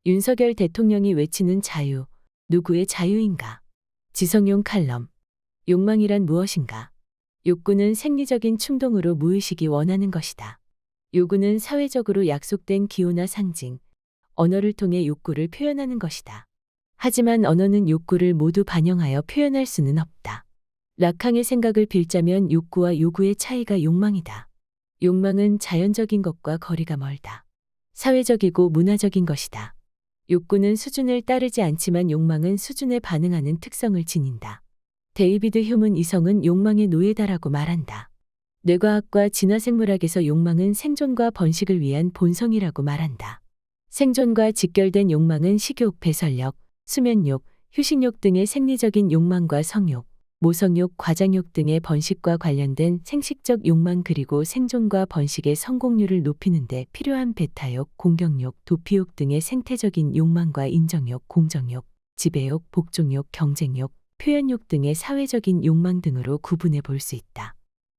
윤석열 대통령이 외치는 자유, 누구의 자유인가? 지성용 칼럼. 욕망이란 무엇인가? 욕구는 생리적인 충동으로 무의식이 원하는 것이다. 요구는 사회적으로 약속된 기호나 상징, 언어를 통해 욕구를 표현하는 것이다. 하지만 언어는 욕구를 모두 반영하여 표현할 수는 없다. 라캉의 생각을 빌자면 욕구와 요구의 차이가 욕망이다. 욕망은 자연적인 것과 거리가 멀다. 사회적이고 문화적인 것이다. 욕구는 수준을 따르지 않지만 욕망은 수준에 반응하는 특성을 지닌다. 데이비드 휴문 이성은 욕망의 노예다라고 말한다. 뇌과학과 진화생물학에서 욕망은 생존과 번식을 위한 본성이라고 말한다. 생존과 직결된 욕망은 식욕, 배설력, 수면욕, 휴식욕 등의 생리적인 욕망과 성욕, 모성욕, 과장욕 등의 번식과 관련된 생식적 욕망 그리고 생존과 번식의 성공률을 높이는 데 필요한 베타욕, 공격욕, 도피욕 등의 생태적인 욕망과 인정욕, 공정욕, 지배욕, 복종욕, 경쟁욕, 표현욕 등의 사회적인 욕망 등으로 구분해 볼 수 있다.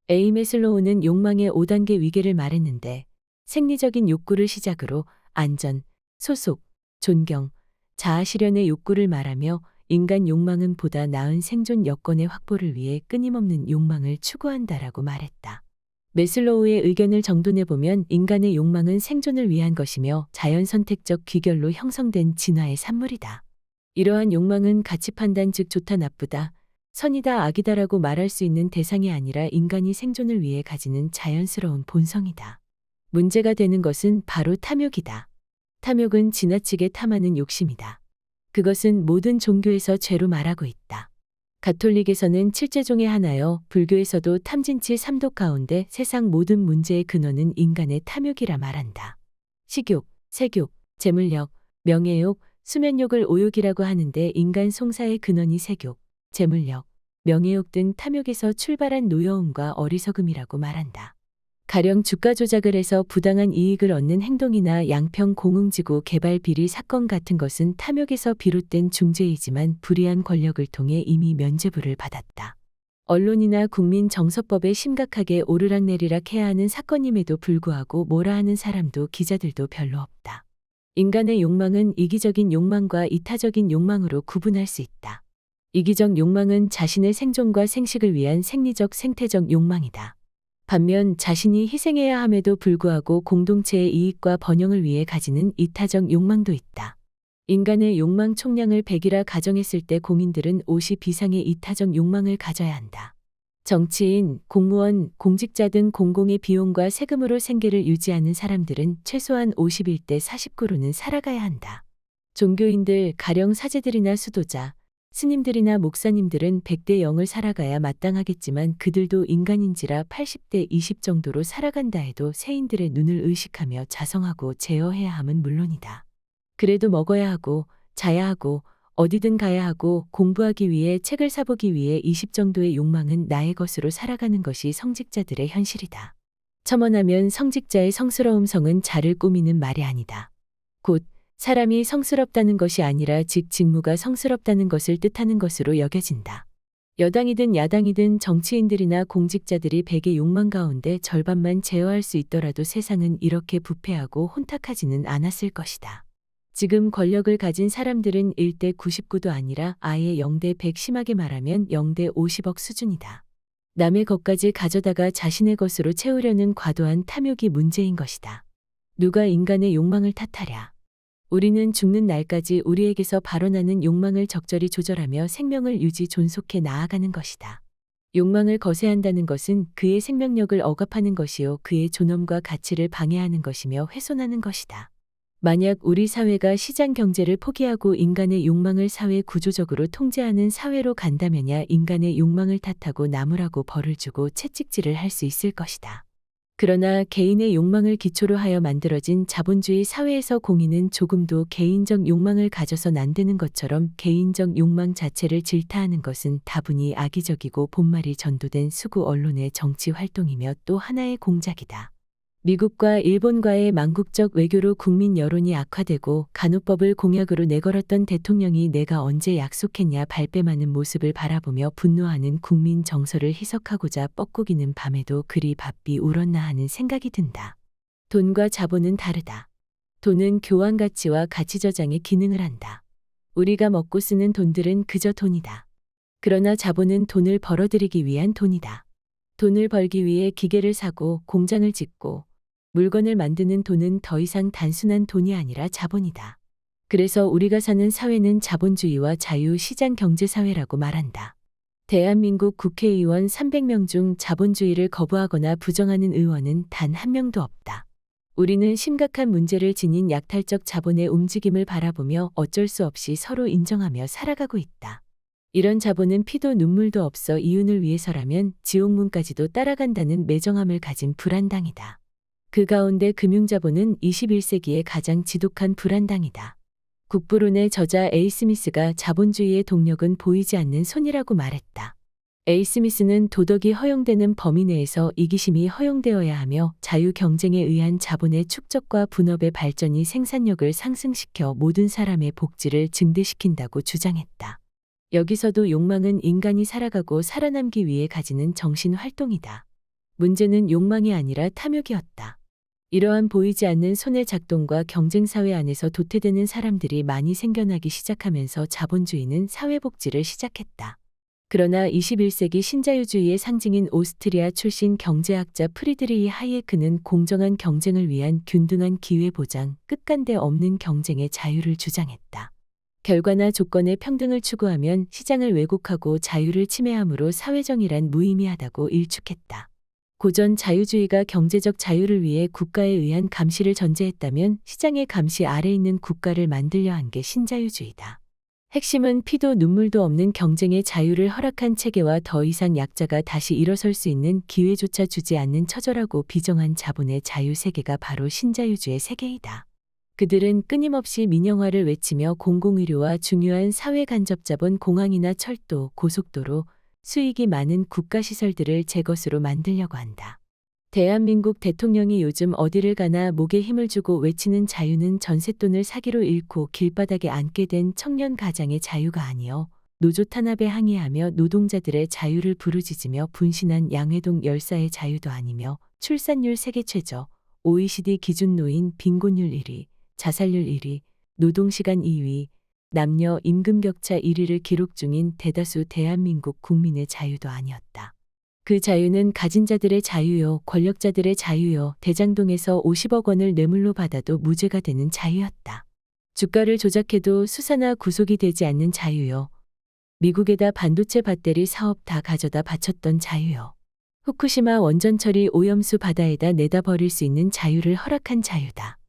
A. 매슬로우는 욕망의 5단계 위계를 말했는데 생리적인 욕구를 시작으로 안전, 소속, 존경, 자아 실현의 욕구를 말하며 인간 욕망은 보다 나은 생존 여건의 확보를 위해 끊임없는 욕망을 추구한다라고 말했다. 매슬로우의 의견을 정돈해보면 인간의 욕망은 생존을 위한 것이며 자연 선택적 귀결로 형성된 진화의 산물이다. 이러한 욕망은 가치 판단 즉 좋다 나쁘다, 선이다 악이다라고 말할 수 있는 대상이 아니라 인간이 생존을 위해 가지는 자연스러운 본성이다. 문제가 되는 것은 바로 탐욕이다. 탐욕은 지나치게 탐하는 욕심이다. 그것은 모든 종교에서 죄로 말하고 있다. 가톨릭에서는 7제종의 하나여 불교에서도 탐진치 3독 가운데 세상 모든 문제의 근원은 인간의 탐욕이라 말한다. 식욕, 색욕, 재물욕, 명예욕, 수면욕을 오욕이라고 하는데 인간 송사의 근원이 색욕, 재물욕, 명예욕 등 탐욕에서 출발한 노여움과 어리석음이라고 말한다. 가령 주가 조작을 해서 부당한 이익을 얻는 행동이나 양평 공흥지구 개발 비리 사건 같은 것은 탐욕에서 비롯된 중죄이지만 불이한 권력을 통해 이미 면죄부를 받았다. 언론이나 국민 정서법에 심각하게 오르락내리락 해야 하는 사건임에도 불구하고 뭐라 하는 사람도 기자들도 별로 없다. 인간의 욕망은 이기적인 욕망과 이타적인 욕망으로 구분할 수 있다. 이기적 욕망은 자신의 생존과 생식을 위한 생리적 생태적 욕망이다. 반면 자신이 희생해야 함에도 불구하고 공동체의 이익과 번영을 위해 가지는 이타적 욕망도 있다. 인간의 욕망 총량을 100이라 가정했을 때 공인들은 50 이상의 이타적 욕망을 가져야 한다. 정치인, 공무원, 공직자 등 공공의 비용과 세금으로 생계를 유지하는 사람들은 최소한 51대 49로는 살아가야 한다. 종교인들, 가령 사제들이나 수도자, 스님들이나 목사님들은 100대 0을 살아가야 마땅하겠지만 그들도 인간인지라 80대 20 정도로 살아간다 해도 세인들의 눈을 의식하며 자성하고 제어해야 함은 물론이다. 그래도 먹어야 하고 자야 하고 어디든 가야 하고 공부하기 위해 책을 사보기 위해 20 정도의 욕망은 나의 것으로 살아가는 것이 성직자들의 현실이다. 첨언하면 성직자의 성스러움 성은 자를 꾸미는 말이 아니다. 곧 사람이 성스럽다는 것이 아니라 즉 직무가 성스럽다는 것을 뜻하는 것으로 여겨진다. 여당이든 야당이든 정치인들이나 공직자들이 100의 욕망 가운데 절반만 제어할 수 있더라도 세상은 이렇게 부패하고 혼탁하지는 않았을 것이다. 지금 권력을 가진 사람들은 1대 99도 아니라 아예 0대 100 심하게 말하면 0대 50억 수준이다. 남의 것까지 가져다가 자신의 것으로 채우려는 과도한 탐욕이 문제인 것이다. 누가 인간의 욕망을 탓하랴. 우리는 죽는 날까지 우리에게서 발원하는 욕망을 적절히 조절하며 생명을 유지 존속해 나아가는 것이다. 욕망을 거세한다는 것은 그의 생명력을 억압하는 것이요 그의 존엄과 가치를 방해하는 것이며 훼손하는 것이다. 만약 우리 사회가 시장 경제를 포기하고 인간의 욕망을 사회 구조적으로 통제하는 사회로 간다면야 인간의 욕망을 탓하고 나무라고 벌을 주고 채찍질을 할 수 있을 것이다. 그러나 개인의 욕망을 기초로 하여 만들어진 자본주의 사회에서 공인은 조금도 개인적 욕망을 가져선 안 되는 것처럼 개인적 욕망 자체를 질타하는 것은 다분히 악의적이고 본말이 전도된 수구 언론의 정치 활동이며 또 하나의 공작이다. 미국과 일본과의 망국적 외교로 국민 여론이 악화되고 간호법을 공약으로 내걸었던 대통령이 내가 언제 약속했냐 발뺌하는 모습을 바라보며 분노하는 국민 정서를 희석하고자 뻐꾸기는 밤에도 그리 바삐 울었나 하는 생각이 든다. 돈과 자본은 다르다. 돈은 교환 가치와 가치 저장의 기능을 한다. 우리가 먹고 쓰는 돈들은 그저 돈이다. 그러나 자본은 돈을 벌어들이기 위한 돈이다. 돈을 벌기 위해 기계를 사고 공장을 짓고 물건을 만드는 돈은 더 이상 단순한 돈이 아니라 자본이다. 그래서 우리가 사는 사회는 자본주의와 자유시장 경제사회라고 말한다. 대한민국 국회의원 300명 중 자본주의를 거부하거나 부정하는 의원은 단 한 명도 없다. 우리는 심각한 문제를 지닌 약탈적 자본의 움직임을 바라보며 어쩔 수 없이 서로 인정하며 살아가고 있다. 이런 자본은 피도 눈물도 없어 이윤을 위해서라면 지옥문까지도 따라간다는 매정함을 가진 불안당이다. 그 가운데 금융자본은 21세기의 가장 지독한 불안당이다. 국부론의 저자 A. 스미스가 자본주의의 동력은 보이지 않는 손이라고 말했다. A. 스미스는 도덕이 허용되는 범위 내에서 이기심이 허용되어야 하며 자유 경쟁에 의한 자본의 축적과 분업의 발전이 생산력을 상승시켜 모든 사람의 복지를 증대시킨다고 주장했다. 여기서도 욕망은 인간이 살아가고 살아남기 위해 가지는 정신 활동이다. 문제는 욕망이 아니라 탐욕이었다. 이러한 보이지 않는 손의 작동과 경쟁사회 안에서 도태되는 사람들이 많이 생겨나기 시작하면서 자본주의는 사회복지를 시작했다. 그러나 21세기 신자유주의의 상징인 오스트리아 출신 경제학자 프리드리히 하이에크는 공정한 경쟁을 위한 균등한 기회 보장, 끝간데 없는 경쟁의 자유를 주장했다. 결과나 조건의 평등을 추구하면 시장을 왜곡하고 자유를 침해함으로 사회정의란 무의미하다고 일축했다. 고전 자유주의가 경제적 자유를 위해 국가에 의한 감시를 전제했다면 시장의 감시 아래 있는 국가를 만들려 한 게 신자유주의다. 핵심은 피도 눈물도 없는 경쟁의 자유를 허락한 체계와 더 이상 약자가 다시 일어설 수 있는 기회조차 주지 않는 처절하고 비정한 자본의 자유 세계가 바로 신자유주의 세계이다. 그들은 끊임없이 민영화를 외치며 공공의료와 중요한 사회 간접 자본 공항이나 철도, 고속도로, 수익이 많은 국가시설들을 제 것으로 만들려고 한다. 대한민국 대통령이 요즘 어디를 가나 목에 힘을 주고 외치는 자유는 전셋돈을 사기로 잃고 길바닥에 앉게 된 청년 가장의 자유가 아니요 노조 탄압에 항의하며 노동자들의 자유를 부르짖으며 분신한 양회동 열사의 자유도 아니며 출산율 세계 최저, OECD 기준 노인 빈곤율 1위, 자살률 1위, 노동시간 2위, 남녀 임금 격차 1위를 기록 중인 대다수 대한민국 국민의 자유도 아니었다. 그 자유는 가진 자들의 자유요, 권력자들의 자유요, 대장동에서 50억 원을 뇌물로 받아도 무죄가 되는 자유였다. 주가를 조작해도 수사나 구속이 되지 않는 자유요. 미국에다 반도체 배터리 사업 다 가져다 바쳤던 자유요. 후쿠시마 원전 처리 오염수 바다에다 내다 버릴 수 있는 자유를 허락한 자유다.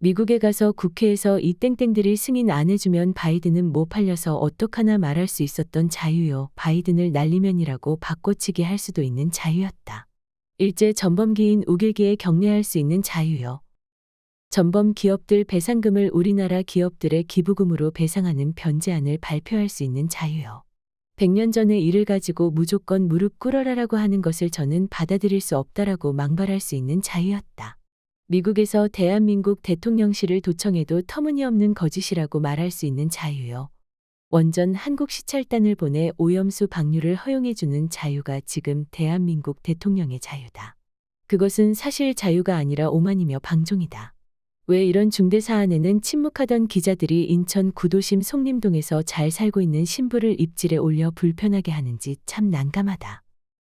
미국에 가서 국회에서 이 땡땡들이 승인 안 해주면 바이든은 뭐 팔려서 어떡하나 말할 수 있었던 자유요. 바이든을 날리면이라고 바꿔치기 할 수도 있는 자유였다. 일제 전범기인 우길기에 경례할 수 있는 자유요. 전범 기업들 배상금을 우리나라 기업들의 기부금으로 배상하는 변제안을 발표할 수 있는 자유요. 100년 전의 일을 가지고 무조건 무릎 꿇어라라고 하는 것을 저는 받아들일 수 없다라고 망발할 수 있는 자유였다. 미국에서 대한민국 대통령실을 도청해도 터무니없는 거짓이라고 말할 수 있는 자유요. 원전 한국 시찰단을 보내 오염수 방류를 허용해주는 자유가 지금 대한민국 대통령의 자유다. 그것은 사실 자유가 아니라 오만이며 방종이다. 왜 이런 중대 사안에는 침묵하던 기자들이 인천 구도심 송림동에서 잘 살고 있는 신부를 입질에 올려 불편하게 하는지 참 난감하다.